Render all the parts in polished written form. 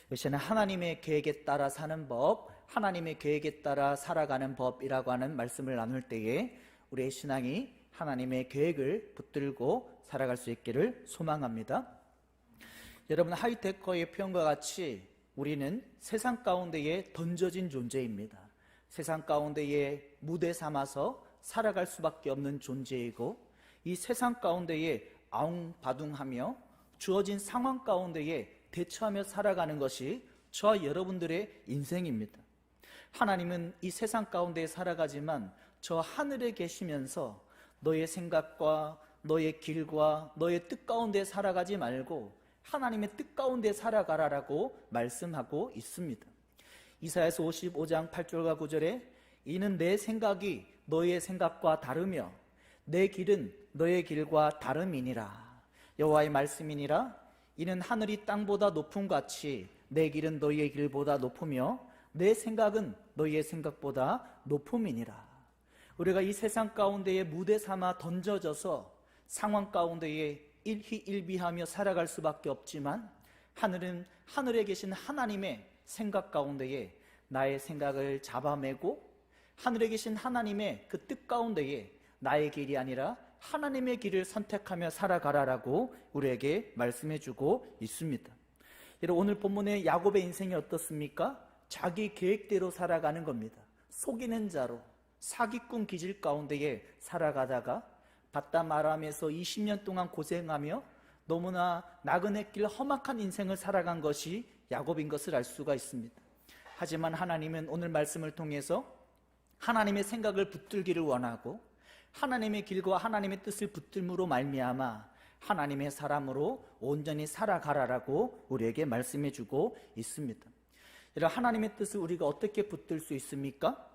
이것은 하나님의 계획에 따라 사는 법, 하나님의 계획에 따라 살아가는 법이라고 하는 말씀을 나눌 때에 우리의 신앙이 하나님의 계획을 붙들고 살아갈 수 있기를 소망합니다. 여러분, 하이테커의 표현과 같이 우리는 세상 가운데에 던져진 존재입니다. 세상 가운데에 무대 삼아서 살아갈 수밖에 없는 존재이고, 이 세상 가운데에 아웅바둥하며 주어진 상황 가운데에 대처하며 살아가는 것이 저와 여러분들의 인생입니다. 하나님은 이 세상 가운데 살아가지만 저 하늘에 계시면서 너의 생각과 너의 길과 너의 뜻 가운데 살아가지 말고 하나님의 뜻 가운데 살아가라라고 말씀하고 있습니다. 이사야서 55장 8절과 9절에 이는 내 생각이 너의 생각과 다르며 내 길은 너의 길과 다름이니라. 여호와의 말씀이니라. 이는 하늘이 땅보다 높음 같이 내 길은 너희의 길보다 높으며 내 생각은 너희의 생각보다 높음이니라. 우리가 이 세상 가운데에 무대 삼아 던져져서 상황 가운데에 일희일비하며 살아갈 수밖에 없지만, 하늘은 하늘에 계신 하나님의 생각 가운데에 나의 생각을 잡아매고 하늘에 계신 하나님의 그 뜻 가운데에 나의 길이 아니라 하나님의 길을 선택하며 살아가라라고 우리에게 말씀해주고 있습니다. 여러분, 오늘 본문의 야곱의 인생이 어떻습니까? 자기 계획대로 살아가는 겁니다. 속이는 자로 사기꾼 기질 가운데에 살아가다가 바담 아람에서 20년 동안 고생하며 너무나 나그네 길 험악한 인생을 살아간 것이 야곱인 것을 알 수가 있습니다. 하지만 하나님은 오늘 말씀을 통해서 하나님의 생각을 붙들기를 원하고 하나님의 길과 하나님의 뜻을 붙들므로 말미암아 하나님의 사람으로 온전히 살아가라라고 우리에게 말씀해 주고 있습니다. 여러분, 하나님의 뜻을 우리가 어떻게 붙들 수 있습니까?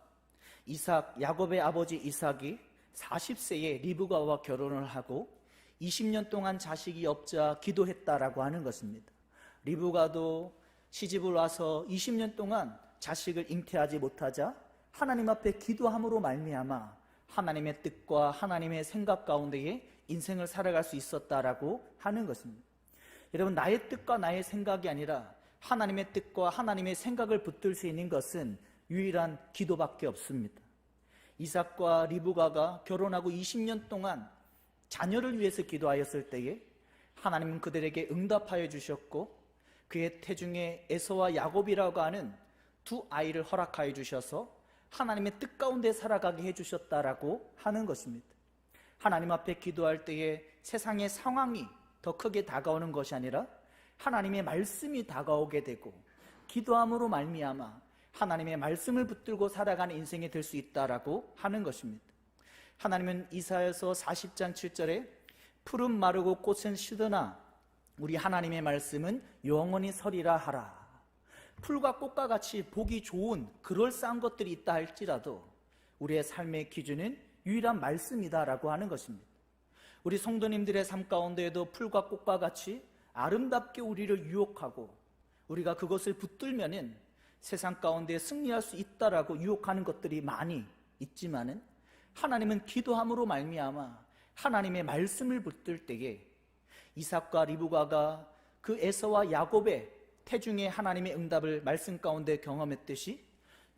야곱의 아버지 이삭이 40세에 리브가와 결혼을 하고 20년 동안 자식이 없자 기도했다라고 하는 것입니다. 리브가도 시집을 와서 20년 동안 자식을 잉태하지 못하자 하나님 앞에 기도함으로 말미암아 하나님의 뜻과 하나님의 생각 가운데에 인생을 살아갈 수 있었다라고 하는 것입니다. 여러분, 나의 뜻과 나의 생각이 아니라 하나님의 뜻과 하나님의 생각을 붙들 수 있는 것은 유일한 기도밖에 없습니다. 이삭과 리브가가 결혼하고 20년 동안 자녀를 위해서 기도하였을 때에 하나님은 그들에게 응답하여 주셨고 그의 태중에 에서와 야곱이라고 하는 두 아이를 허락하여 주셔서 하나님의 뜻 가운데 살아가게 해주셨다라고 하는 것입니다. 하나님 앞에 기도할 때에 세상의 상황이 더 크게 다가오는 것이 아니라 하나님의 말씀이 다가오게 되고 기도함으로 말미암아 하나님의 말씀을 붙들고 살아가는 인생이 될 수 있다라고 하는 것입니다. 하나님은 이사야서 40장 7절에 푸른 마르고 꽃은 시드나 우리 하나님의 말씀은 영원히 서리라 하라. 풀과 꽃과 같이 보기 좋은 그럴싸한 것들이 있다 할지라도 우리의 삶의 기준은 유일한 말씀이다라고 하는 것입니다. 우리 성도님들의 삶 가운데에도 풀과 꽃과 같이 아름답게 우리를 유혹하고 우리가 그것을 붙들면은 세상 가운데 승리할 수 있다라고 유혹하는 것들이 많이 있지만은 하나님은 기도함으로 말미암아 하나님의 말씀을 붙들 때에 이삭과 리브가가 그 에서와 야곱의 태중에 하나님의 응답을 말씀 가운데 경험했듯이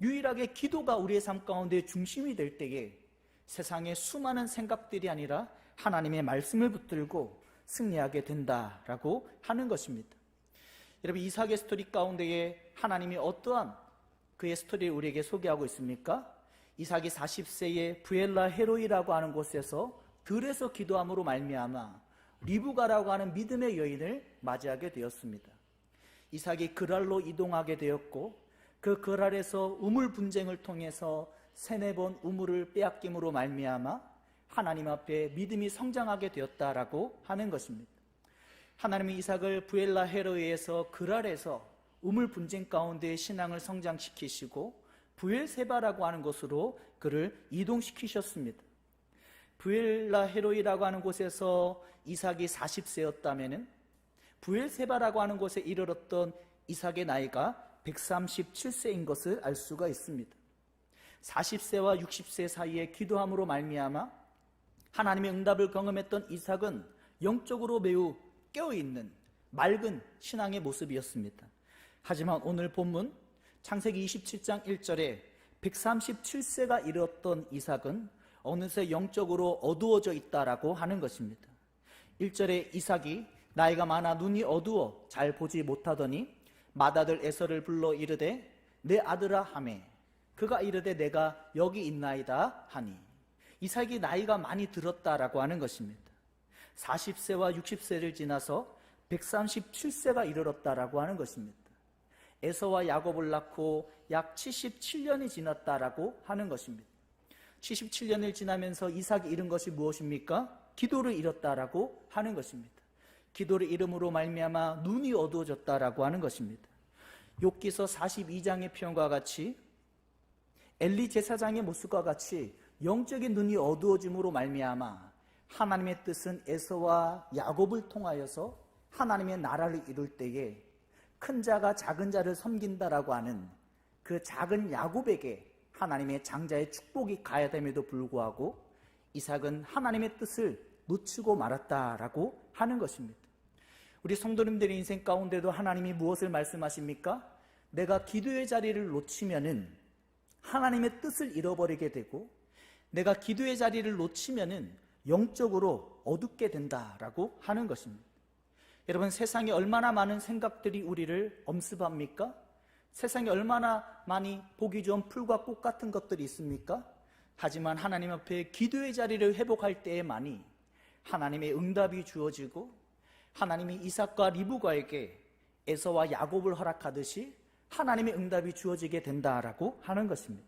유일하게 기도가 우리의 삶 가운데 중심이 될 때에 세상의 수많은 생각들이 아니라 하나님의 말씀을 붙들고 승리하게 된다라고 하는 것입니다. 여러분, 이삭의 스토리 가운데에 하나님이 어떠한 그의 스토리를 우리에게 소개하고 있습니까? 이삭이 40세에 부엘라 헤로이라고 하는 곳에서 들에서 기도함으로 말미암아 리브가라고 하는 믿음의 여인을 맞이하게 되었습니다. 이삭이 그랄로 이동하게 되었고 그 그랄에서 우물 분쟁을 통해서 3-4번 우물을 빼앗김으로 말미암아 하나님 앞에 믿음이 성장하게 되었다라고 하는 것입니다. 하나님은 이삭을 부엘라 헤로이에서 그랄에서 우물 분쟁 가운데 신앙을 성장시키시고 부엘세바라고 하는 곳으로 그를 이동시키셨습니다. 부엘라 헤로이라고 하는 곳에서 이삭이 40세였다면 부엘세바라고 하는 곳에 이르렀던 이삭의 나이가 137세인 것을 알 수가 있습니다. 40세와 60세 사이에 기도함으로 말미암아 하나님의 응답을 경험했던 이삭은 영적으로 매우 깨어있는 맑은 신앙의 모습이었습니다. 하지만 오늘 본문 창세기 27장 1절에 137세가 이르렀던 이삭은 어느새 영적으로 어두워져 있다라고 하는 것입니다. 1절에 이삭이 나이가 많아 눈이 어두워 잘 보지 못하더니 맏아들 에서를 불러 이르되 내 아들아 하매 그가 이르되 내가 여기 있나이다 하니, 이삭이 나이가 많이 들었다라고 하는 것입니다. 40세와 60세를 지나서 137세가 이르렀다라고 하는 것입니다. 에서와 야곱을 낳고 약 77년이 지났다라고 하는 것입니다. 77년을 지나면서 이삭이 잃은 것이 무엇입니까? 기도를 잃었다라고 하는 것입니다. 기도를 잃음으로 말미암아 눈이 어두워졌다라고 하는 것입니다. 욥기서 42장의 표현과 같이 엘리 제사장의 모습과 같이 영적인 눈이 어두워짐으로 말미암아 하나님의 뜻은 에서와 야곱을 통하여서 하나님의 나라를 이룰 때에 큰 자가 작은 자를 섬긴다라고 하는 그 작은 야곱에게 하나님의 장자의 축복이 가야 됨에도 불구하고 이삭은 하나님의 뜻을 놓치고 말았다라고 하는 것입니다. 우리 성도님들의 인생 가운데도 하나님이 무엇을 말씀하십니까? 내가 기도의 자리를 놓치면은 하나님의 뜻을 잃어버리게 되고, 내가 기도의 자리를 놓치면은 영적으로 어둡게 된다라고 하는 것입니다. 여러분, 세상에 얼마나 많은 생각들이 우리를 엄습합니까? 세상에 얼마나 많이 보기 좋은 풀과 꽃 같은 것들이 있습니까? 하지만 하나님 앞에 기도의 자리를 회복할 때에만이 하나님의 응답이 주어지고, 하나님이 이삭과 리브가에게 에서와 야곱을 허락하듯이 하나님의 응답이 주어지게 된다라고 하는 것입니다.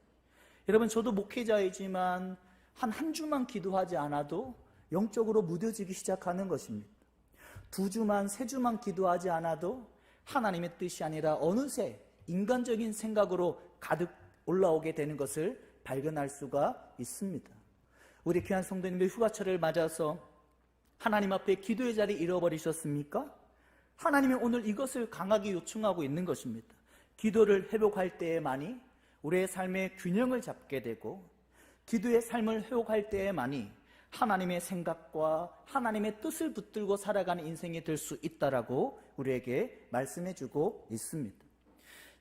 여러분, 저도 목회자이지만 한 주만 기도하지 않아도 영적으로 무뎌지기 시작하는 것입니다. 2주만 3주만 기도하지 않아도 하나님의 뜻이 아니라 어느새 인간적인 생각으로 가득 올라오게 되는 것을 발견할 수가 있습니다. 우리 귀한 성도님들, 휴가철을 맞아서 하나님 앞에 기도의 자리 잃어버리셨습니까? 하나님이 오늘 이것을 강하게 요청하고 있는 것입니다. 기도를 회복할 때에만이 우리의 삶의 균형을 잡게 되고, 기도의 삶을 회복할 때에만이 하나님의 생각과 하나님의 뜻을 붙들고 살아가는 인생이 될 수 있다라고 우리에게 말씀해주고 있습니다.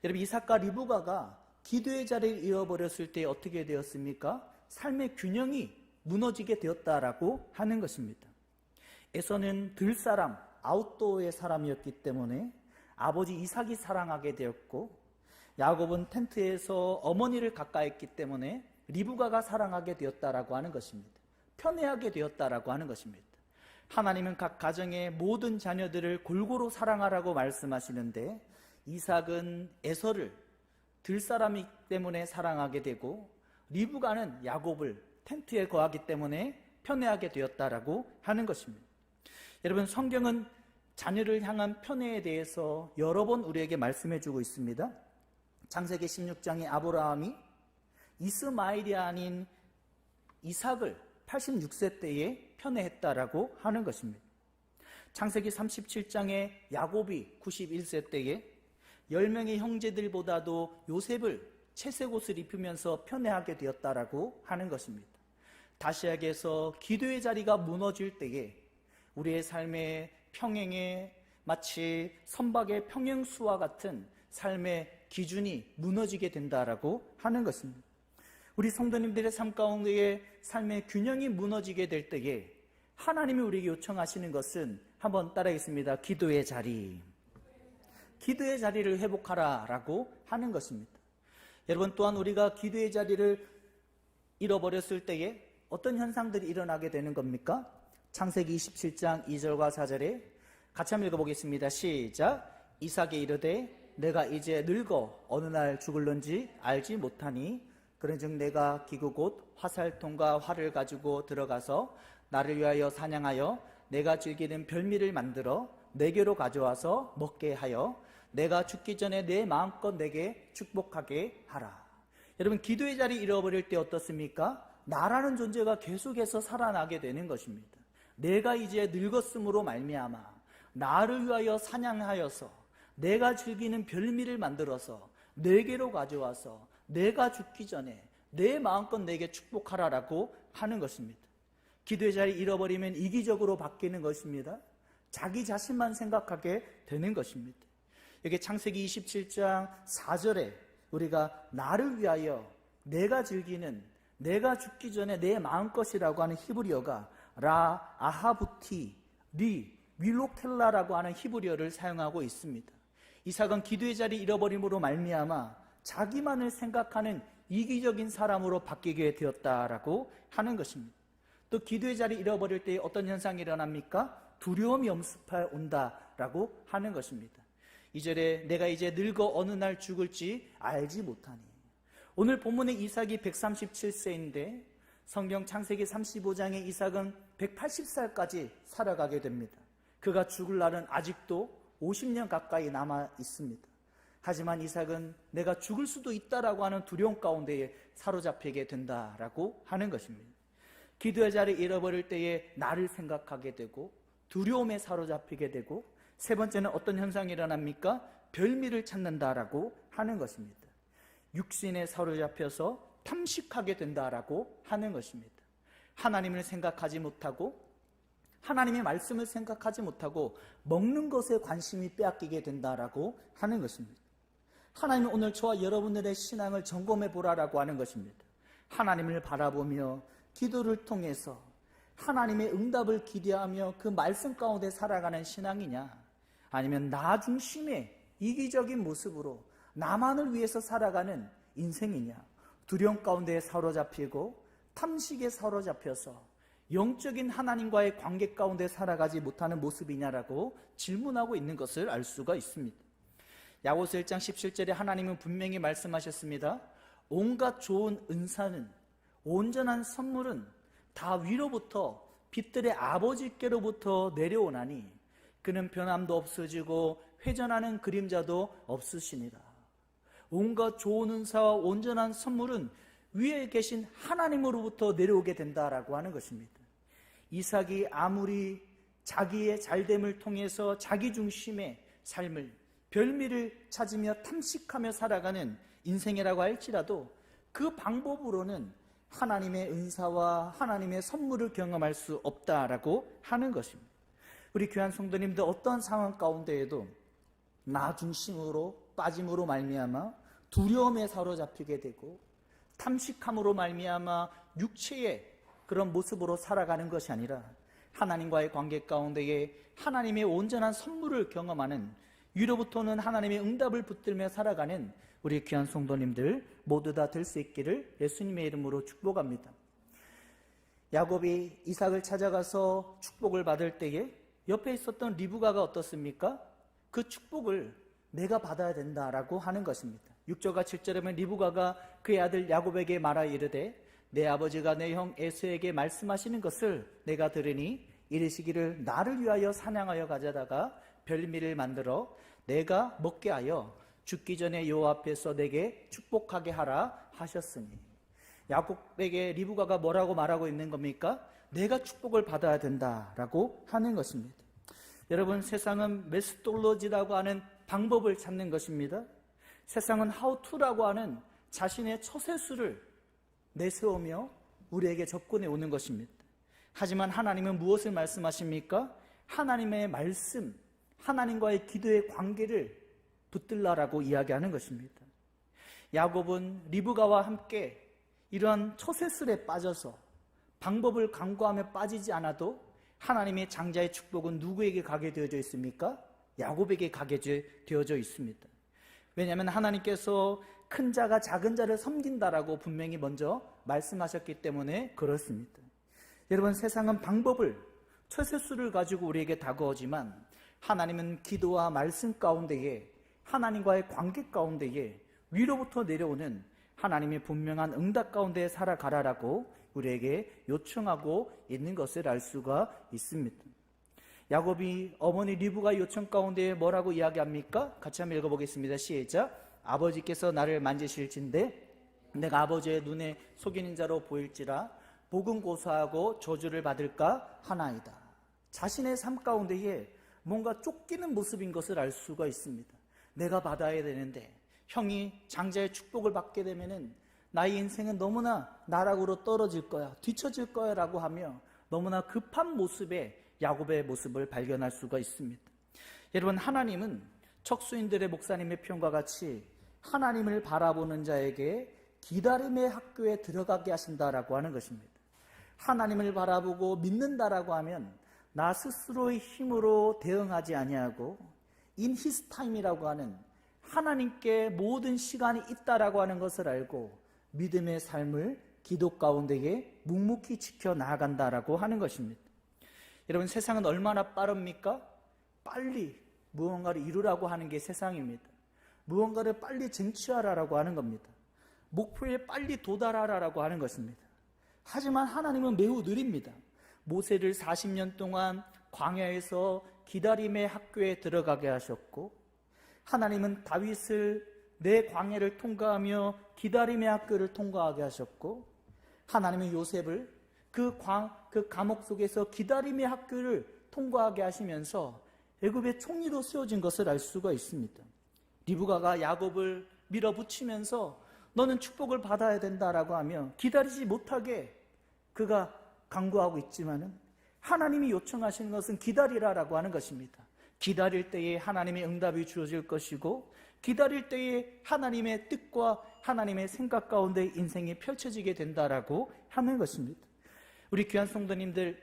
여러분, 이삭과 리브가가 기도의 자리를 잃어버렸을 때 어떻게 되었습니까? 삶의 균형이 무너지게 되었다라고 하는 것입니다. 에서는 들사람, 아웃도어의 사람이었기 때문에 아버지 이삭이 사랑하게 되었고, 야곱은 텐트에서 어머니를 가까이했기 때문에 리브가가 사랑하게 되었다라고 하는 것입니다. 편애하게 되었다라고 하는 것입니다. 하나님은 각 가정의 모든 자녀들을 골고루 사랑하라고 말씀하시는데, 이삭은 에서를 들사람이기 때문에 사랑하게 되고, 리브가는 야곱을 텐트에 거하기 때문에 편애하게 되었다라고 하는 것입니다. 여러분, 성경은 자녀를 향한 편애에 대해서 여러 번 우리에게 말씀해주고 있습니다. 창세기 16장에 아브라함이 이스마엘이 아닌 이삭을 86세 때에 편애했다라고 하는 것입니다. 창세기 37장에 야곱이 91세 때에 10명의 형제들보다도 요셉을 채색 옷을 입히면서 편애하게 되었다라고 하는 것입니다. 다시 얘기해서 기도의 자리가 무너질 때에 우리의 삶의 평행에 마치 선박의 평행수와 같은 삶의 기준이 무너지게 된다라고 하는 것입니다. 우리 성도님들의 삶 가운데에 삶의 균형이 무너지게 될 때에 하나님이 우리에게 요청하시는 것은, 한번 따라하겠습니다. 기도의 자리. 기도의 자리를 회복하라라고 하는 것입니다. 여러분, 또한 우리가 기도의 자리를 잃어버렸을 때에 어떤 현상들이 일어나게 되는 겁니까? 창세기 27장 2절과 4절에 같이 한번 읽어보겠습니다. 시작. 이삭이 이르되 내가 이제 늙어 어느 날 죽을런지 알지 못하니 그런즉 내가 기구 곧 화살통과 활을 가지고 들어가서 나를 위하여 사냥하여 내가 즐기는 별미를 만들어 내게로 가져와서 먹게 하여 내가 죽기 전에 내 마음껏 내게 축복하게 하라. 여러분, 기도의 자리 잃어버릴 때 어떻습니까? 나라는 존재가 계속해서 살아나게 되는 것입니다. 내가 이제 늙었음으로 말미암아 나를 위하여 사냥하여서 내가 즐기는 별미를 만들어서 내게로 가져와서 내가 죽기 전에 내 마음껏 내게 축복하라라고 하는 것입니다. 기도의 자리 잃어버리면 이기적으로 바뀌는 것입니다. 자기 자신만 생각하게 되는 것입니다. 여기 창세기 27장 4절에 우리가 나를 위하여 내가 즐기는, 내가 죽기 전에 내 마음것이라고 하는 히브리어가 라 아하부티 리 윌로켈라라고 하는 히브리어를 사용하고 있습니다. 이삭은 기도의 자리 잃어버림으로 말미암아 자기만을 생각하는 이기적인 사람으로 바뀌게 되었다라고 하는 것입니다. 또 기도의 자리 잃어버릴 때 어떤 현상이 일어납니까? 두려움이 엄습하여 온다라고 하는 것입니다. 2절에 내가 이제 늙어 어느 날 죽을지 알지 못하니. 오늘 본문의 이삭이 137세인데 성경 창세기 35장의 이삭은 180살까지 살아가게 됩니다. 그가 죽을 날은 아직도 50년 가까이 남아 있습니다. 하지만 이삭은 내가 죽을 수도 있다라고 하는 두려움 가운데에 사로잡히게 된다라고 하는 것입니다. 기도의 자리 잃어버릴 때에 나를 생각하게 되고 두려움에 사로잡히게 되고, 세 번째는 어떤 현상이 일어납니까? 별미를 찾는다라고 하는 것입니다. 육신에 사로잡혀서 탐식하게 된다라고 하는 것입니다. 하나님을 생각하지 못하고 하나님의 말씀을 생각하지 못하고 먹는 것에 관심이 빼앗기게 된다라고 하는 것입니다. 하나님은 오늘 저와 여러분들의 신앙을 점검해 보라라고 하는 것입니다. 하나님을 바라보며 기도를 통해서 하나님의 응답을 기대하며 그 말씀 가운데 살아가는 신앙이냐, 아니면 나 중심의 이기적인 모습으로 나만을 위해서 살아가는 인생이냐, 두려움 가운데 사로잡히고 탐식에 사로잡혀서 영적인 하나님과의 관계 가운데 살아가지 못하는 모습이냐라고 질문하고 있는 것을 알 수가 있습니다. 야고보서 1장 17절에 하나님은 분명히 말씀하셨습니다. 온갖 좋은 은사는, 온전한 선물은 다 위로부터 빛들의 아버지께로부터 내려오나니 그는 변함도 없어지고 회전하는 그림자도 없으시니라. 온갖 좋은 은사와 온전한 선물은 위에 계신 하나님으로부터 내려오게 된다라고 하는 것입니다. 이삭이 아무리 자기의 잘됨을 통해서 자기 중심의 삶을, 별미를 찾으며 탐식하며 살아가는 인생이라고 할지라도 그 방법으로는 하나님의 은사와 하나님의 선물을 경험할 수 없다라고 하는 것입니다. 우리 귀한 성도님들, 어떤 상황 가운데에도 나 중심으로 빠짐으로 말미암아 두려움에 사로잡히게 되고 탐식함으로 말미암아 육체의 그런 모습으로 살아가는 것이 아니라 하나님과의 관계 가운데에 하나님의 온전한 선물을 경험하는, 위로부터는 하나님의 응답을 붙들며 살아가는 우리 귀한 성도님들 모두 다 될 수 있기를 예수님의 이름으로 축복합니다. 야곱이 이삭을 찾아가서 축복을 받을 때에 옆에 있었던 리브가가 어떻습니까? 그 축복을 내가 받아야 된다라고 하는 것입니다. 6절과 7절에 보면 리브가가 그의 아들 야곱에게 말하 이르되 내 아버지가 내 형 에서에게 말씀하시는 것을 내가 들으니 이르시기를 나를 위하여 사냥하여 가져다가 별미를 만들어 내가 먹게 하여 죽기 전에 여호와 앞에서 내게 축복하게 하라 하셨으니. 야곱에게 리브가가 뭐라고 말하고 있는 겁니까? 내가 축복을 받아야 된다라고 하는 것입니다. 여러분, 세상은 메스톨로지라고 하는 방법을 찾는 것입니다. 세상은 하우투라고 하는 자신의 처세술을 내세우며 우리에게 접근해 오는 것입니다. 하지만 하나님은 무엇을 말씀하십니까? 하나님의 말씀, 하나님과의 기도의 관계를 붙들라라고 이야기하는 것입니다. 야곱은 리브가와 함께 이러한 처세술에 빠져서 방법을 강구하며 빠지지 않아도 하나님의 장자의 축복은 누구에게 가게 되어져 있습니까? 야곱에게 가게 되어져 있습니다. 왜냐하면 하나님께서 큰 자가 작은 자를 섬긴다라고 분명히 먼저 말씀하셨기 때문에 그렇습니다. 여러분, 세상은 방법을, 처세술을 가지고 우리에게 다가오지만 하나님은 기도와 말씀 가운데에, 하나님과의 관계 가운데에 위로부터 내려오는 하나님의 분명한 응답 가운데 살아가라라고 우리에게 요청하고 있는 것을 알 수가 있습니다. 야곱이 어머니 리브가 요청 가운데 뭐라고 이야기합니까? 같이 한번 읽어보겠습니다. 시작. 아버지께서 나를 만지실진데 내가 아버지의 눈에 속이는 자로 보일지라 복은 고사하고 저주를 받을까 하나이다. 자신의 삶 가운데에 뭔가 쫓기는 모습인 것을 알 수가 있습니다. 내가 받아야 되는데, 형이 장자의 축복을 받게 되면은 나의 인생은 너무나 나락으로 떨어질 거야, 뒤처질 거야 라고 하며 너무나 급한 모습의 야곱의 모습을 발견할 수가 있습니다. 여러분, 하나님은 척수인들의 목사님의 표현과 같이 하나님을 바라보는 자에게 기다림의 학교에 들어가게 하신다라고 하는 것입니다. 하나님을 바라보고 믿는다라고 하면 나 스스로의 힘으로 대응하지 아니하고 in his time이라고 하는 하나님께 모든 시간이 있다라고 하는 것을 알고 믿음의 삶을 기도 가운데에 묵묵히 지켜 나아간다라고 하는 것입니다. 여러분, 세상은 얼마나 빠릅니까? 빨리 무언가를 이루라고 하는 게 세상입니다. 무언가를 빨리 쟁취하라라고 하는 겁니다. 목표에 빨리 도달하라라고 하는 것입니다. 하지만 하나님은 매우 느립니다. 모세를 40년 동안 광야에서 기다림의 학교에 들어가게 하셨고, 하나님은 다윗을 내 광야를 통과하며 기다림의 학교를 통과하게 하셨고, 하나님은 요셉을 그 감옥 속에서 기다림의 학교를 통과하게 하시면서 애굽의 총리로 세워진 것을 알 수가 있습니다. 리브가가 야곱을 밀어붙이면서 너는 축복을 받아야 된다라고 하며 기다리지 못하게 그가 강구하고 있지만은 하나님이 요청하시는 것은 기다리라라고 하는 것입니다. 기다릴 때에 하나님의 응답이 주어질 것이고, 기다릴 때에 하나님의 뜻과 하나님의 생각 가운데 인생이 펼쳐지게 된다라고 하는 것입니다. 우리 귀한 성도님들,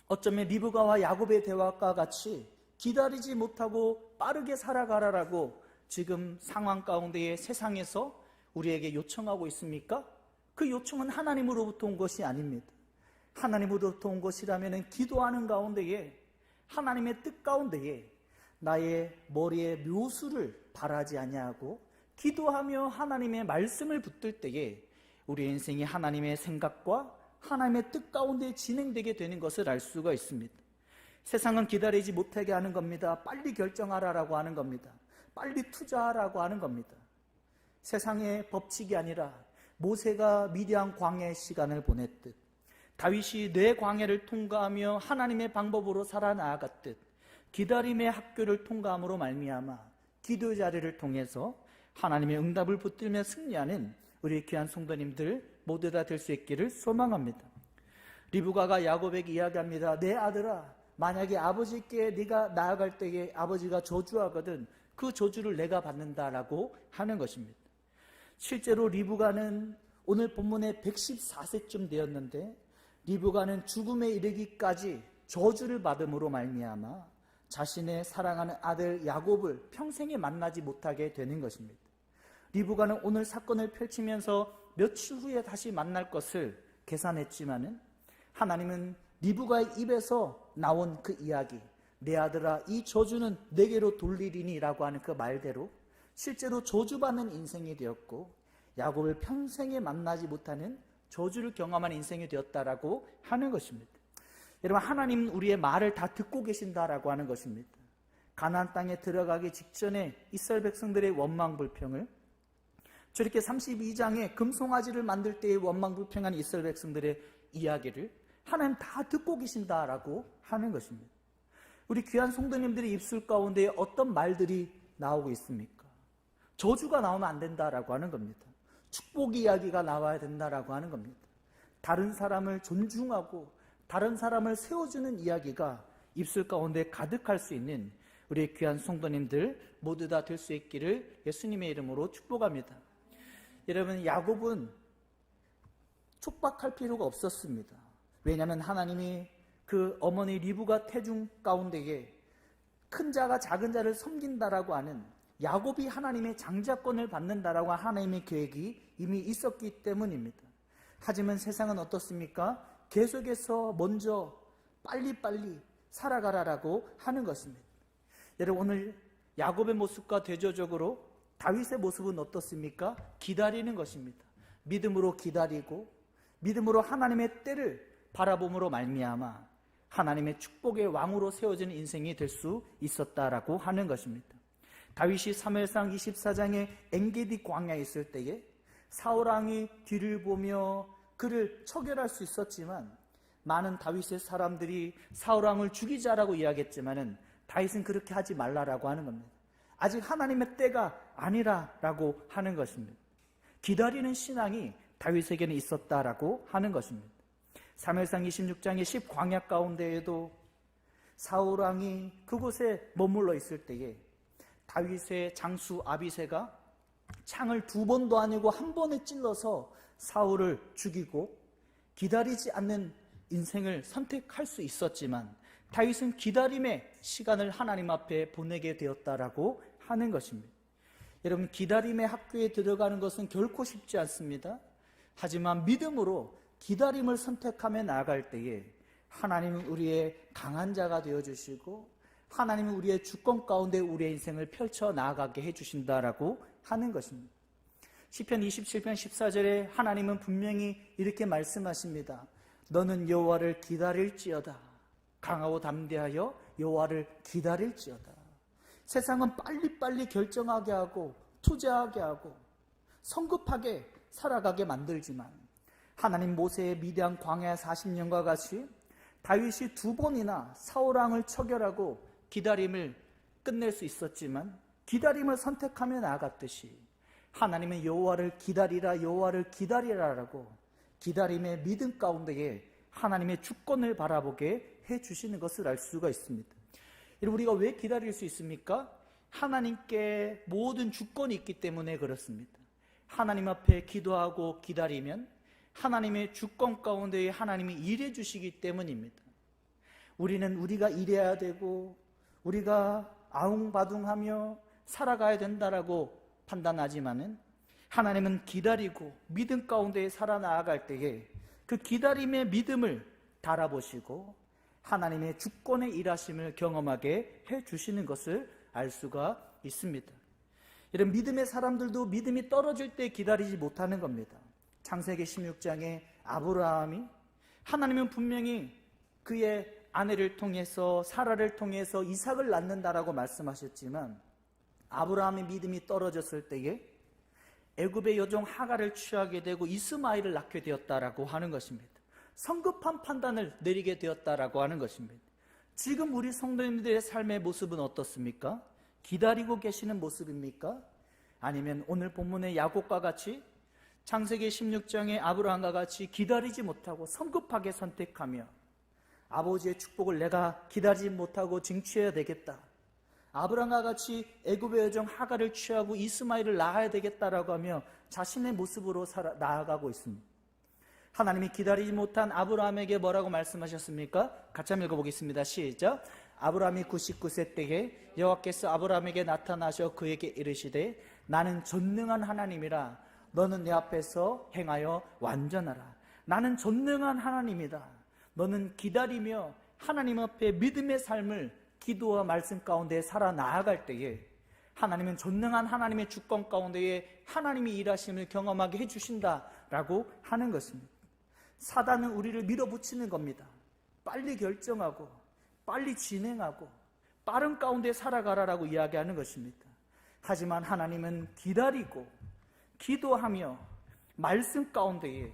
어쩌면 리브가와 야곱의 대화과 같이 기다리지 못하고 빠르게 살아가라라고 지금 상황 가운데의 세상에서 우리에게 요청하고 있습니까? 그 요청은 하나님으로부터 온 것이 아닙니다. 하나님으로부터 온 것이라면 기도하는 가운데에, 하나님의 뜻 가운데에 나의 머리에 묘수를 바라지 아니하고 기도하며 하나님의 말씀을 붙들 때에 우리 인생이 하나님의 생각과 하나님의 뜻 가운데 진행되게 되는 것을 알 수가 있습니다. 세상은 기다리지 못하게 하는 겁니다. 빨리 결정하라라고 하는 겁니다. 빨리 투자하라고 하는 겁니다. 세상의 법칙이 아니라 모세가 미디안 광야의 시간을 보냈듯, 다윗이 내 광야를 통과하며 하나님의 방법으로 살아나아갔듯, 기다림의 학교를 통과함으로 말미암아 기도의 자리를 통해서 하나님의 응답을 붙들며 승리하는 우리 귀한 성도님들 모두 다 될 수 있기를 소망합니다. 리브가가 야곱에게 이야기합니다. 내 아들아, 만약에 아버지께 네가 나아갈 때에 아버지가 저주하거든 그 저주를 내가 받는다라고 하는 것입니다. 실제로 리브가는 오늘 본문에 114세쯤 되었는데, 리브가는 죽음에 이르기까지 저주를 받음으로 말미암아 자신의 사랑하는 아들 야곱을 평생에 만나지 못하게 되는 것입니다. 리브가는 오늘 사건을 펼치면서 며칠 후에 다시 만날 것을 계산했지만은, 하나님은 리브가의 입에서 나온 그 이야기, 내 아들아 이 저주는 내게로 돌리리니 라고 하는 그 말대로 실제로 저주받는 인생이 되었고, 야곱을 평생에 만나지 못하는 저주를 경험한 인생이 되었다라고 하는 것입니다. 여러분, 하나님은 우리의 말을 다 듣고 계신다라고 하는 것입니다. 가나안 땅에 들어가기 직전에 이스라엘 백성들의 원망불평을, 저렇게 32장에 금송아지를 만들 때의 원망불평한 이스라엘 백성들의 이야기를 하나님 다 듣고 계신다라고 하는 것입니다. 우리 귀한 성도님들의 입술 가운데 어떤 말들이 나오고 있습니까? 저주가 나오면 안 된다라고 하는 겁니다. 축복 이야기가 나와야 된다라고 하는 겁니다. 다른 사람을 존중하고 다른 사람을 세워주는 이야기가 입술 가운데 가득할 수 있는 우리 귀한 성도님들 모두 다 될 수 있기를 예수님의 이름으로 축복합니다. 여러분, 야곱은 촉박할 필요가 없었습니다. 왜냐하면 하나님이 그 어머니 리브가 태중 가운데에 큰 자가 작은 자를 섬긴다라고 하는, 야곱이 하나님의 장자권을 받는다라고 하는 하나님의 계획이 이미 있었기 때문입니다. 하지만 세상은 어떻습니까? 계속해서 먼저 빨리빨리 살아가라라고 하는 것입니다. 여러분, 오늘 야곱의 모습과 대조적으로 다윗의 모습은 어떻습니까? 기다리는 것입니다. 믿음으로 기다리고 믿음으로 하나님의 때를 바라봄으로 말미암아 하나님의 축복의 왕으로 세워지는 인생이 될 수 있었다라고 하는 것입니다. 다윗이 사무엘상 24장에 엔게디 광야에 있을 때에 사울왕이 뒤를 보며 그를 처결할 수 있었지만, 많은 다윗의 사람들이 사울왕을 죽이자라고 이야기했지만은 다윗은 그렇게 하지 말라라고 하는 겁니다. 아직 하나님의 때가 아니라라고 하는 것입니다. 기다리는 신앙이 다윗에게는 있었다라고 하는 것입니다. 사무엘상 26장의 10광야 가운데에도 사울왕이 그곳에 머물러 있을 때에 다윗의 장수 아비새가 창을 2번도 아니고 1번에 찔러서 사울을 죽이고 기다리지 않는 인생을 선택할 수 있었지만 다윗은 기다림의 시간을 하나님 앞에 보내게 되었다라고 하는 것입니다. 여러분, 기다림의 학교에 들어가는 것은 결코 쉽지 않습니다. 하지만 믿음으로 기다림을 선택하며 나아갈 때에 하나님은 우리의 강한 자가 되어주시고 하나님은 우리의 주권 가운데 우리의 인생을 펼쳐 나아가게 해주신다라고 하는 것입니다. 시편 27편 14절에 하나님은 분명히 이렇게 말씀하십니다. 너는 여호와를 기다릴지어다. 강하고 담대하여 여호와를 기다릴지어다. 세상은 빨리빨리 결정하게 하고 투자하게 하고 성급하게 살아가게 만들지만 하나님 모세의 미디안 광야 40년과 같이 다윗이 2번이나 사울왕을 처결하고 기다림을 끝낼 수 있었지만 기다림을 선택하며 나아갔듯이 하나님은 여호와를 기다리라 여호와를 기다리라라고 기다림의 믿음 가운데에 하나님의 주권을 바라보게 해주시는 것을 알 수가 있습니다. 여러분, 우리가 왜 기다릴 수 있습니까? 하나님께 모든 주권이 있기 때문에 그렇습니다. 하나님 앞에 기도하고 기다리면 하나님의 주권 가운데에 하나님이 일해 주시기 때문입니다. 우리는 우리가 일해야 되고 우리가 아웅바둥하며 살아가야 된다라고 판단하지만은 하나님은 기다리고 믿음 가운데 살아나아갈 때에 그 기다림의 믿음을 달아보시고 하나님의 주권의 일하심을 경험하게 해주시는 것을 알 수가 있습니다. 이런 믿음의 사람들도 믿음이 떨어질 때 기다리지 못하는 겁니다. 창세기 16장에 아브라함이 하나님은 분명히 그의 아내를 통해서 사라를 통해서 이삭을 낳는다라고 말씀하셨지만 아브라함의 믿음이 떨어졌을 때에 애굽의 여종 하갈을 취하게 되고 이스마엘을 낳게 되었다라고 하는 것입니다. 성급한 판단을 내리게 되었다라고 하는 것입니다. 지금 우리 성도님들의 삶의 모습은 어떻습니까? 기다리고 계시는 모습입니까? 아니면 오늘 본문의 야곱과 같이 창세기 16장의 아브라함과 같이 기다리지 못하고 성급하게 선택하며 아버지의 축복을 내가 기다리지 못하고 쟁취해야 되겠다. 아브라함과 같이 애굽의 여종 하갈을 취하고 이스마엘을 낳아야 되겠다라고 하며 자신의 모습으로 나아가고 있습니다. 하나님이 기다리지 못한 아브라함에게 뭐라고 말씀하셨습니까? 같이 한번 읽어보겠습니다. 시작. 아브라함이 99세 때에 여호와께서 아브라함에게 나타나셔 그에게 이르시되 나는 전능한 하나님이라 너는 내 앞에서 행하여 완전하라. 나는 전능한 하나님이다. 너는 기다리며 하나님 앞에 믿음의 삶을 기도와 말씀 가운데 살아나아갈 때에 하나님은 전능한 하나님의 주권 가운데에 하나님이 일하심을 경험하게 해주신다라고 하는 것입니다. 사단은 우리를 밀어붙이는 겁니다. 빨리 결정하고 빨리 진행하고 빠른 가운데 살아가라라고 이야기하는 것입니다. 하지만 하나님은 기다리고 기도하며 말씀 가운데에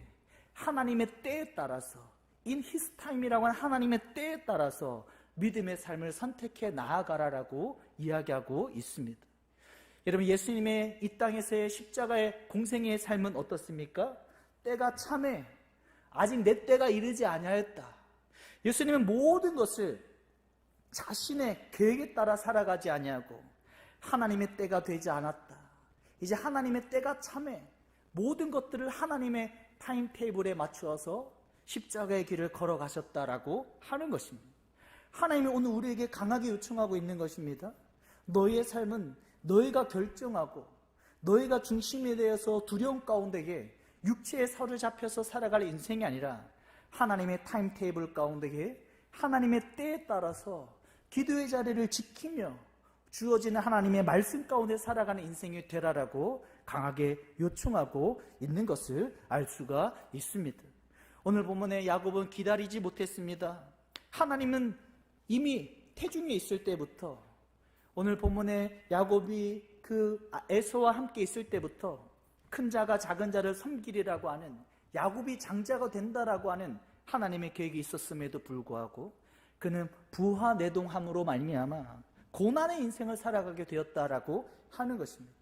하나님의 때에 따라서 in his time이라고 하는 하나님의 때에 따라서 믿음의 삶을 선택해 나아가라라고 이야기하고 있습니다. 여러분, 예수님의 이 땅에서의 십자가의 공생의 삶은 어떻습니까? 때가 참해 아직 내 때가 이르지 아니하였다. 예수님은 모든 것을 자신의 계획에 따라 살아가지 아니하고 하나님의 때가 되지 않았다. 이제 하나님의 때가 참해 모든 것들을 하나님의 타임테이블에 맞추어서 십자가의 길을 걸어가셨다라고 하는 것입니다. 하나님이 오늘 우리에게 강하게 요청하고 있는 것입니다. 너희의 삶은 너희가 결정하고 너희가 중심에 대해서 두려움 가운데에 육체의 설을 잡혀서 살아갈 인생이 아니라 하나님의 타임테이블 가운데에 하나님의 때에 따라서 기도의 자리를 지키며 주어지는 하나님의 말씀 가운데 살아가는 인생이 되라라고 강하게 요청하고 있는 것을 알 수가 있습니다. 오늘 본문의 야곱은 기다리지 못했습니다. 하나님은 이미 태중에 있을 때부터 오늘 본문의 야곱이 그 에서와 함께 있을 때부터 큰 자가 작은 자를 섬기리라고 하는 야곱이 장자가 된다라고 하는 하나님의 계획이 있었음에도 불구하고 그는 부하내동함으로 말미암아 고난의 인생을 살아가게 되었다라고 하는 것입니다.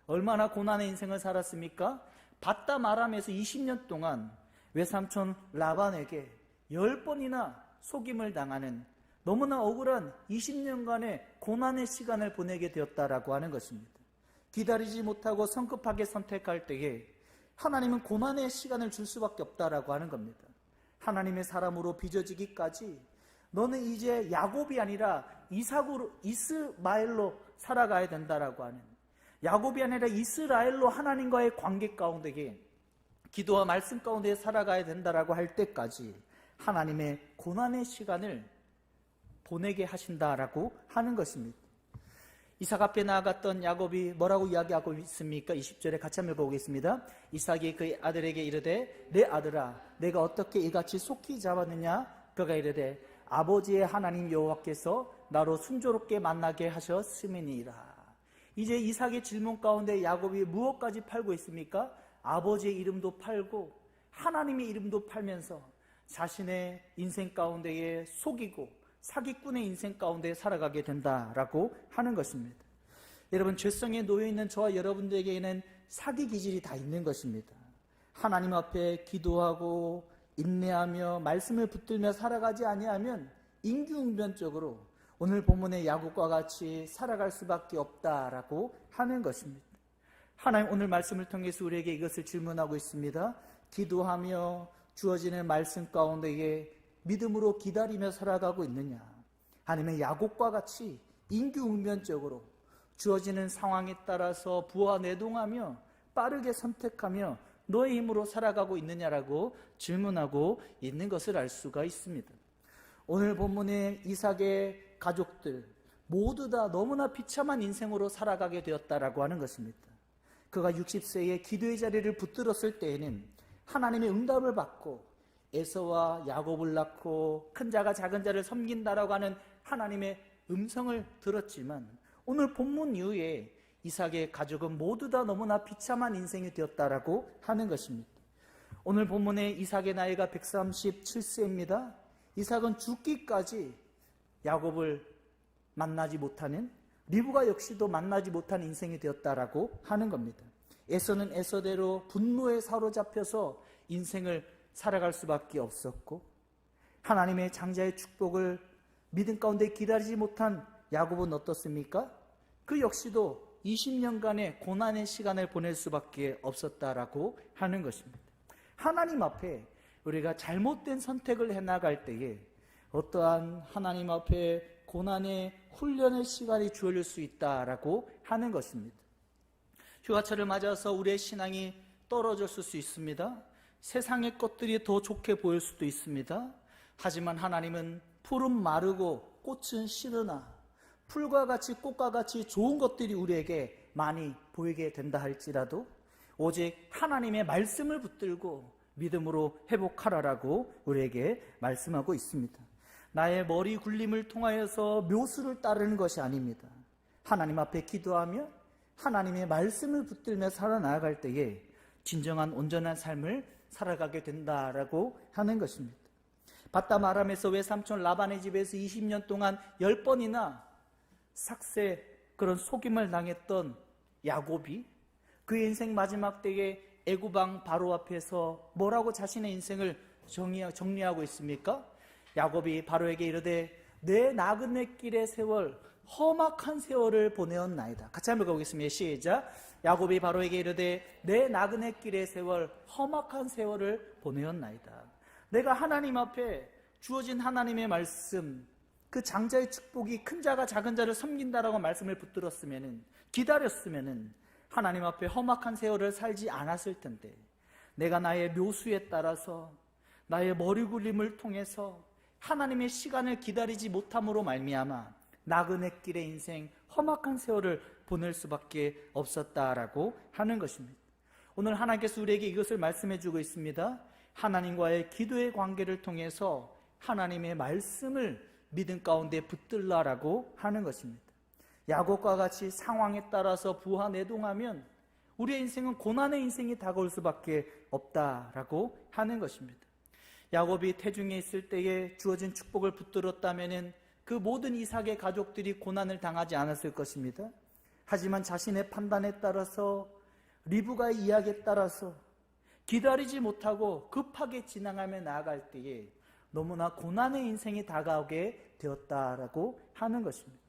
얼마나 고난의 인생을 살았습니까? 바담 아람에서 20년 동안 외삼촌 라반에게 10번이나 속임을 당하는 너무나 억울한 20년간의 고난의 시간을 보내게 되었다라고 하는 것입니다. 기다리지 못하고 성급하게 선택할 때에 하나님은 고난의 시간을 줄 수밖에 없다라고 하는 겁니다. 하나님의 사람으로 빚어지기까지 너는 이제 야곱이 아니라 이스마엘로 살아가야 된다라고 하는, 야곱이 아니라 이스라엘로 하나님과의 관계 가운데에 기도와 말씀 가운데 살아가야 된다라고 할 때까지 하나님의 고난의 시간을 보내게 하신다라고 하는 것입니다. 이삭 앞에 나아갔던 야곱이 뭐라고 이야기하고 있습니까? 20절에 같이 한번 보겠습니다. 이삭이 그 아들에게 이르되 내 아들아 내가 어떻게 이같이 속히 잡았느냐? 그가 이르되 아버지의 하나님 여호와께서 나로 순조롭게 만나게 하셨음이니라. 이제 이삭의 질문 가운데 야곱이 무엇까지 팔고 있습니까? 아버지의 이름도 팔고 하나님의 이름도 팔면서 자신의 인생 가운데에 속이고 사기꾼의 인생 가운데 살아가게 된다라고 하는 것입니다. 여러분, 죄성에 놓여있는 저와 여러분들에게는 사기 기질이 다 있는 것입니다. 하나님 앞에 기도하고 인내하며 말씀을 붙들며 살아가지 아니하면 인규응변적으로 오늘 본문의 야곱과 같이 살아갈 수밖에 없다라고 하는 것입니다. 하나님 오늘 말씀을 통해서 우리에게 이것을 질문하고 있습니다. 기도하며 주어지는 말씀 가운데에 믿음으로 기다리며 살아가고 있느냐? 아니면 야곱과 같이 인규응변적으로 주어지는 상황에 따라서 부하내동하며 빠르게 선택하며 너의 힘으로 살아가고 있느냐라고 질문하고 있는 것을 알 수가 있습니다. 오늘 본문의 이삭의 가족들 모두 다 너무나 비참한 인생으로 살아가게 되었다라고 하는 것입니다. 그가 60세에 기도의 자리를 붙들었을 때에는 하나님의 응답을 받고 에서와 야곱을 낳고 큰 자가 작은 자를 섬긴다라고 하는 하나님의 음성을 들었지만 오늘 본문 이후에 이삭의 가족은 모두 다 너무나 비참한 인생이 되었다라고 하는 것입니다. 오늘 본문의 이삭의 나이가 137세입니다. 이삭은 죽기까지 야곱을 만나지 못하는, 리브가 역시도 만나지 못하는 인생이 되었다라고 하는 겁니다. 에서는 에서대로 분노에 사로잡혀서 인생을 살아갈 수밖에 없었고, 하나님의 장자의 축복을 믿음 가운데 기다리지 못한 야곱은 어떻습니까? 그 역시도 20년간의 고난의 시간을 보낼 수밖에 없었다라고 하는 것입니다. 하나님 앞에 우리가 잘못된 선택을 해나갈 때에 어떠한 하나님 앞에 고난의 훈련의 시간이 주어질 수 있다라고 하는 것입니다. 휴가철을 맞아서 우리의 신앙이 떨어졌을 수 있습니다. 세상의 것들이 더 좋게 보일 수도 있습니다. 하지만 하나님은 풀은 마르고 꽃은 시르나 풀과 같이 꽃과 같이 좋은 것들이 우리에게 많이 보이게 된다 할지라도 오직 하나님의 말씀을 붙들고 믿음으로 회복하라라고 우리에게 말씀하고 있습니다. 나의 머리 굴림을 통하여서 묘수를 따르는 것이 아닙니다. 하나님 앞에 기도하며 하나님의 말씀을 붙들며 살아나갈 때에 진정한 온전한 삶을 살아가게 된다라고 하는 것입니다. 바담 아람에서 외삼촌 라반의 집에서 20년 동안 10번이나 삭세 그런 속임을 당했던 야곱이 그의 인생 마지막 때에 애굽왕 바로 앞에서 뭐라고 자신의 인생을 정리하고 있습니까? 야곱이 바로에게 이르되 내 나그네 길의 세월 험악한 세월을 보내었나이다. 같이 한번 보겠습니다. 시작. 야곱이 바로에게 이르되 내 나그네 길의 세월 험악한 세월을 보내었나이다. 내가 하나님 앞에 주어진 하나님의 말씀, 그 장자의 축복이 큰 자가 작은 자를 섬긴다라고 말씀을 붙들었으면은, 기다렸으면은 하나님 앞에 험악한 세월을 살지 않았을 텐데, 내가 나의 묘수에 따라서 나의 머리 굴림을 통해서 하나님의 시간을 기다리지 못함으로 말미암아 나그네 길의 인생 험악한 세월을 보낼 수밖에 없었다라고 하는 것입니다. 오늘 하나님께서 우리에게 이것을 말씀해 주고 있습니다. 하나님과의 기도의 관계를 통해서 하나님의 말씀을 믿음 가운데 붙들라라고 하는 것입니다. 야곱과 같이 상황에 따라서 부하내동하면 우리의 인생은 고난의 인생이 다가올 수밖에 없다라고 하는 것입니다. 야곱이 태중에 있을 때에 주어진 축복을 붙들었다면 그 모든 이삭의 가족들이 고난을 당하지 않았을 것입니다. 하지만 자신의 판단에 따라서, 리브가의 이야기에 따라서 기다리지 못하고 급하게 지나가며 나아갈 때에 너무나 고난의 인생이 다가오게 되었다라고 하는 것입니다.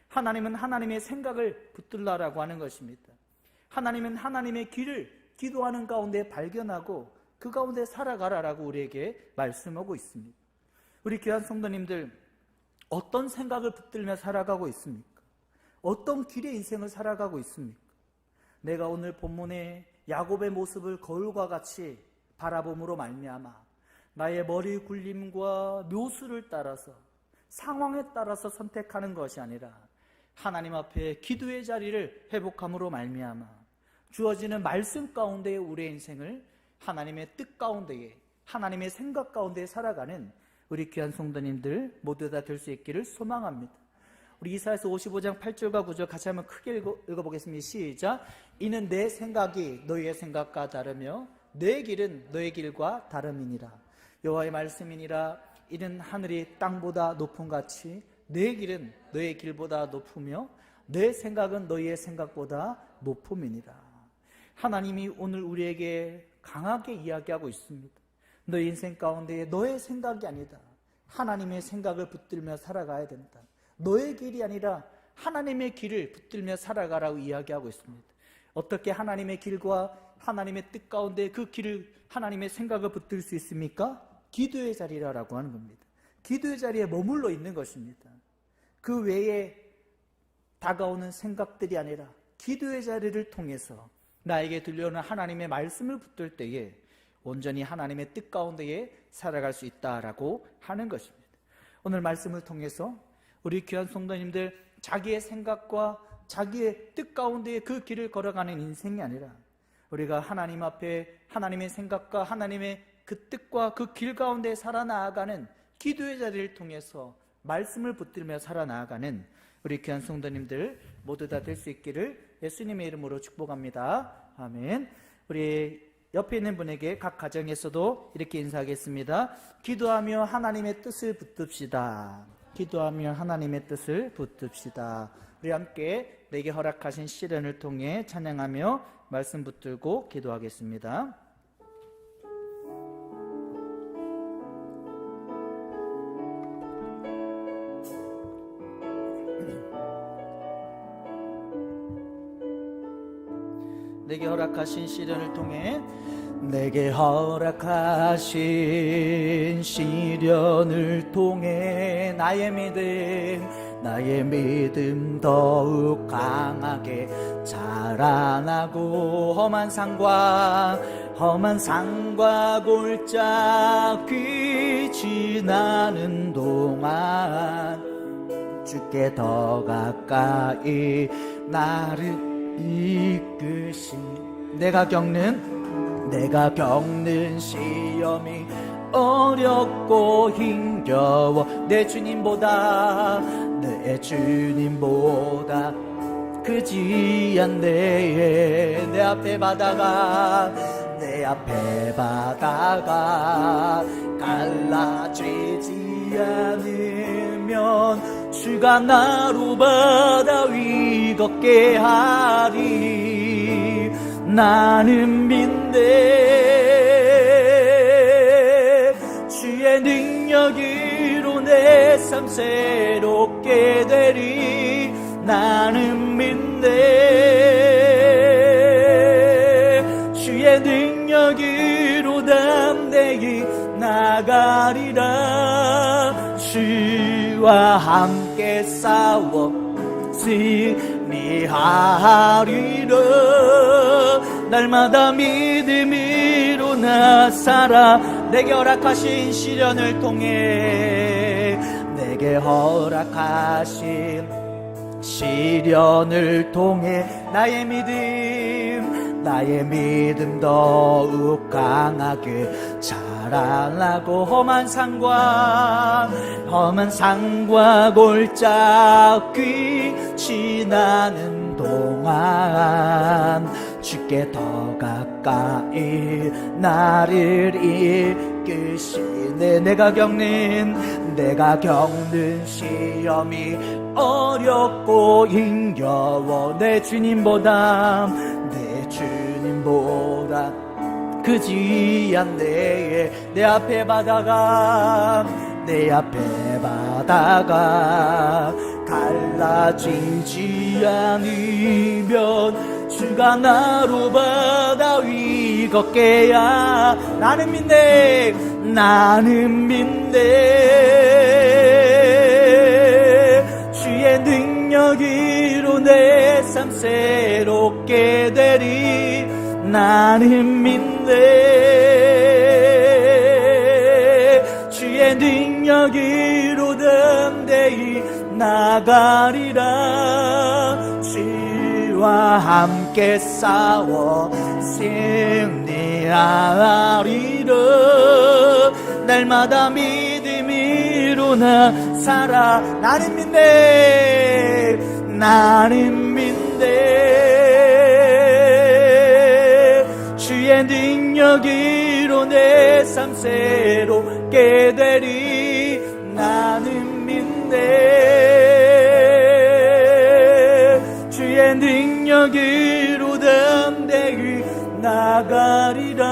하나님은 하나님의 생각을 붙들라라고 하는 것입니다. 하나님은 하나님의 길을 기도하는 가운데 발견하고 그 가운데 살아가라라고 우리에게 말씀하고 있습니다. 우리 귀한 성도님들, 어떤 생각을 붙들며 살아가고 있습니까? 어떤 길의 인생을 살아가고 있습니까? 내가 오늘 본문의 야곱의 모습을 거울과 같이 바라봄으로 말미암아 나의 머리 굴림과 묘수를 따라서 상황에 따라서 선택하는 것이 아니라 하나님 앞에 기도의 자리를 회복함으로 말미암아 주어지는 말씀 가운데에 우리의 인생을 하나님의 뜻 가운데에, 하나님의 생각 가운데에 살아가는 우리 귀한 성도님들 모두 다 될 수 있기를 소망합니다. 우리 이사야서 55장 8절과 9절 같이 한번 크게 읽어보겠습니다. 시작. 이는 내 생각이 너희의 생각과 다르며 내 길은 너의 길과 다름이니라. 여호와의 말씀이니라. 이는 하늘이 땅보다 높음 같이 내 길은 너의 길보다 높으며 내 생각은 너희의 생각보다 높음이니라. 하나님이 오늘 우리에게 강하게 이야기하고 있습니다. 너의 인생 가운데 너의 생각이 아니다, 하나님의 생각을 붙들며 살아가야 된다. 너의 길이 아니라 하나님의 길을 붙들며 살아가라고 이야기하고 있습니다. 어떻게 하나님의 길과 하나님의 뜻 가운데 그 길을, 하나님의 생각을 붙들 수 있습니까? 기도의 자리라고 하는 겁니다. 기도의 자리에 머물러 있는 것입니다. 그 외에 다가오는 생각들이 아니라 기도의 자리를 통해서 나에게 들려오는 하나님의 말씀을 붙들 때에 온전히 하나님의 뜻 가운데에 살아갈 수 있다라고 하는 것입니다. 오늘 말씀을 통해서 우리 귀한 성도님들, 자기의 생각과 자기의 뜻 가운데에 그 길을 걸어가는 인생이 아니라 우리가 하나님 앞에 하나님의 생각과 하나님의 그 뜻과 그 길 가운데 살아나가는 기도의 자리를 통해서 말씀을 붙들며 살아나가는 우리 귀한 성도님들 모두 다 될 수 있기를 예수님의 이름으로 축복합니다. 아멘. 우리 옆에 있는 분에게 각 가정에서도 이렇게 인사하겠습니다. 기도하며 하나님의 뜻을 붙듭시다. 기도하며 하나님의 뜻을 붙듭시다. 우리 함께 내게 허락하신 시련을 통해 찬양하며 말씀 붙들고 기도하겠습니다. 내게 허락하신 시련을 통해, 내게 허락하신 시련을 통해 나의 믿음 더욱 강하게 자라나고 험한 산과 골짜기 지나는 동안 주께 더 가까이 나를 이끄신 내가 겪는 시험이 어렵고 힘겨워 내 주님보다 크지 않네. 내 앞에 바다가 갈라지지 않으면 주가 나로 바다 위 걷게 하리. 나는 믿네. 주의 능력으로 내 삶 새롭게 되리. 나는 믿네. 주의 능력으로 담대히 나가리라. 주와 함께 싸워 승리하리라. 날마다 믿음으로 나 살아. 내게 허락하신 시련을 통해, 내게 허락하신 시련을 통해 나의 믿음 더욱 강하게 자라나고 험한 산과 골짜기 지나는 동안 주께 더 가까이 나를 이끄시네. 내가 겪는 시험이 어렵고 힘겨워 내 주님보다 크지 않네. 내 앞에 바다가 내 앞에 바다가 갈라지지 않으면 주가 나로 바다 위 걷게야. 나는 믿네, 나는 믿네. 주의 능력으로 내 삶 새롭게 되리. 나는 믿네. 주의 능력으로 담대히 나가리라. 주와 함께 싸워 승리하리라. 날마다 믿음으로 나 살아. 나는 믿네, 나는 믿네. 주의 능력으로 내 삶 새롭게 되리. 나는 믿네. 주의 능력으로 담대히 나가리라.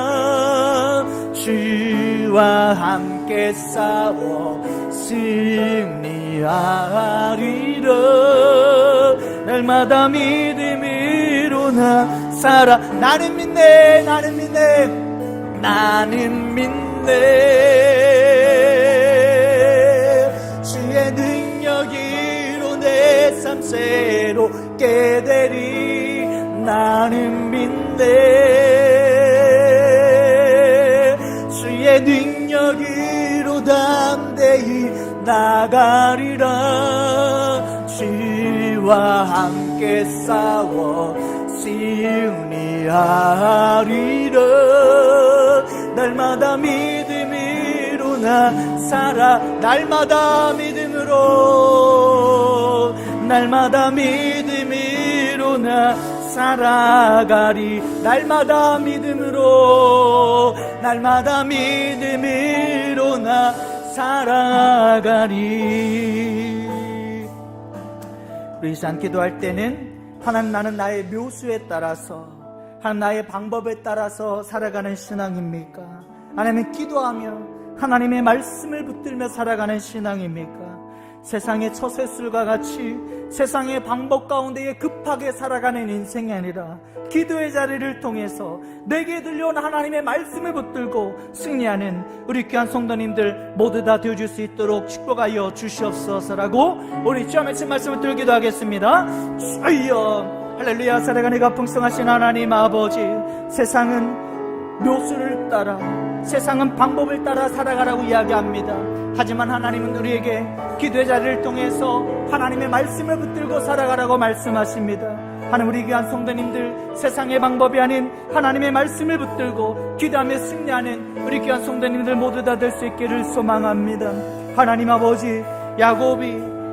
주와 함께 싸워 승리하리라. 날마다 믿음으로 나 살아. 나는 믿네, 나는 믿네, 나는 믿네. 주의 능력으로 내 삶 새롭게 되리. 나는 믿네. 주의 능력으로 담대히 나가리라. 주와 함께 싸워 승리하리라. 날마다 믿음으로 나 살아. 날마다 믿음으로, 날마다 믿음으로 나 살아가리. 날마다 믿음으로, 날마다 믿음으로 나 살아가리. 우리 이 시간 기도할 때는 하나님, 나는 나의 묘수에 따라서, 하나님 나의 방법에 따라서 살아가는 신앙입니까? 아니면 기도하며 하나님의 말씀을 붙들며 살아가는 신앙입니까? 세상의 처세술과 같이 세상의 방법 가운데에 급하게 살아가는 인생이 아니라 기도의 자리를 통해서 내게 들려온 하나님의 말씀을 붙들고 승리하는 우리 귀한 성도님들 모두 다 되어줄 수 있도록 축복하여 주시옵소서라고 우리 주여 맺힌 말씀을 들고 기도하겠습니다. 주여, 할렐루야. 살아가는 이가 풍성하신 하나님 아버지, 세상은 묘수를 따라, 세상은 방법을 따라 살아가라고 이야기합니다. 하지만 하나님은 우리에게 기도의 자리를 통해서 하나님의 말씀을 붙들고 살아가라고 말씀하십니다. 하나님, 우리 귀한 성도님들 세상의 방법이 아닌 하나님의 말씀을 붙들고 기도하며 승리하는 우리 귀한 성도님들 모두 다 될 수 있기를 소망합니다. 하나님 아버지, 야곱이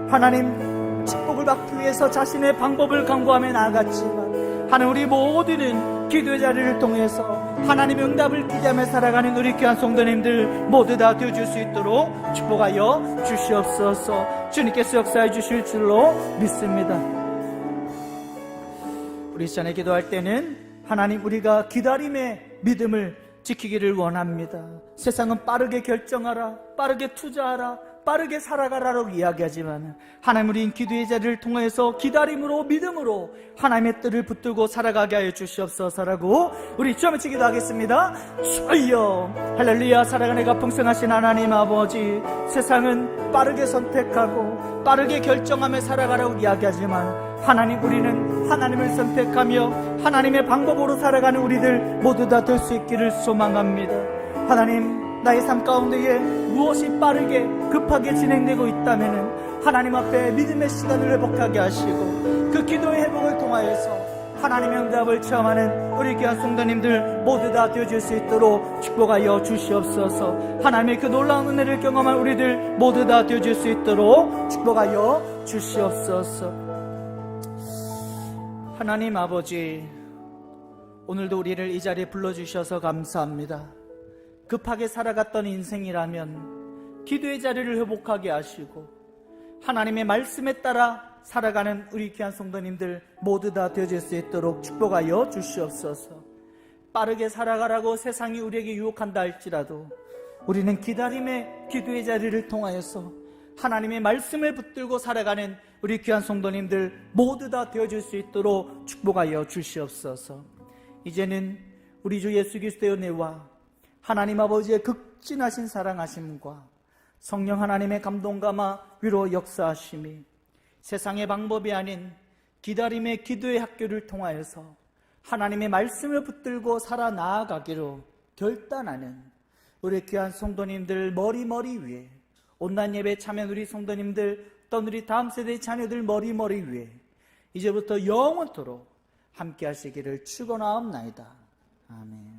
하나님 축복을 받기 위해서 자신의 방법을 강구하며 나아갔지만 하나님, 우리 모두는 기도의 자리를 통해서 하나님의 응답을 기대하며 살아가는 우리 귀한 성도님들 모두 다 되어줄 수 있도록 축복하여 주시옵소서. 주님께서 역사해 주실 줄로 믿습니다. 우리 시간에 기도할 때는 하나님, 우리가 기다림의 믿음을 지키기를 원합니다. 세상은 빠르게 결정하라, 빠르게 투자하라, 빠르게 살아가라고 이야기하지만 하나님, 우린 기도의 자리를 통해서 기다림으로 믿음으로 하나님의 뜻을 붙들고 살아가게 하여 주시옵소서라고 우리 주여 외치 기도하겠습니다. 주여, 할렐루야. 살아가는 이가 풍성하신 하나님 아버지, 세상은 빠르게 선택하고 빠르게 결정하며 살아가라고 이야기하지만 하나님, 우리는 하나님을 선택하며 하나님의 방법으로 살아가는 우리들 모두 다 될 수 있기를 소망합니다. 하나님, 나의 삶 가운데에 무엇이 빠르게 급하게 진행되고 있다면 하나님 앞에 믿음의 시간을 회복하게 하시고 그 기도의 회복을 통하여서 하나님의 응답을 체험하는 우리 귀한 성도님들 모두 다 되어줄 수 있도록 축복하여 주시옵소서. 하나님의 그 놀라운 은혜를 경험한 우리들 모두 다 되어줄 수 있도록 축복하여 주시옵소서. 하나님 아버지, 오늘도 우리를 이 자리에 불러주셔서 감사합니다. 급하게 살아갔던 인생이라면 기도의 자리를 회복하게 하시고 하나님의 말씀에 따라 살아가는 우리 귀한 성도님들 모두 다 되어질 수 있도록 축복하여 주시옵소서. 빠르게 살아가라고 세상이 우리에게 유혹한다 할지라도 우리는 기다림의 기도의 자리를 통하여서 하나님의 말씀을 붙들고 살아가는 우리 귀한 성도님들 모두 다 되어줄 수 있도록 축복하여 주시옵소서. 이제는 우리 주 예수 그리스도의 은혜와 하나님 아버지의 극진하신 사랑하심과 성령 하나님의 감동감화 위로 역사하심이 세상의 방법이 아닌 기다림의 기도의 학교를 통하여서 하나님의 말씀을 붙들고 살아나아가기로 결단하는 우리 귀한 성도님들 머리 위에, 온난 예배에 참여한 우리 성도님들, 또 우리 다음 세대의 자녀들 머리 위에 이제부터 영원토록 함께 하시기를 축원하옵나이다. 아멘.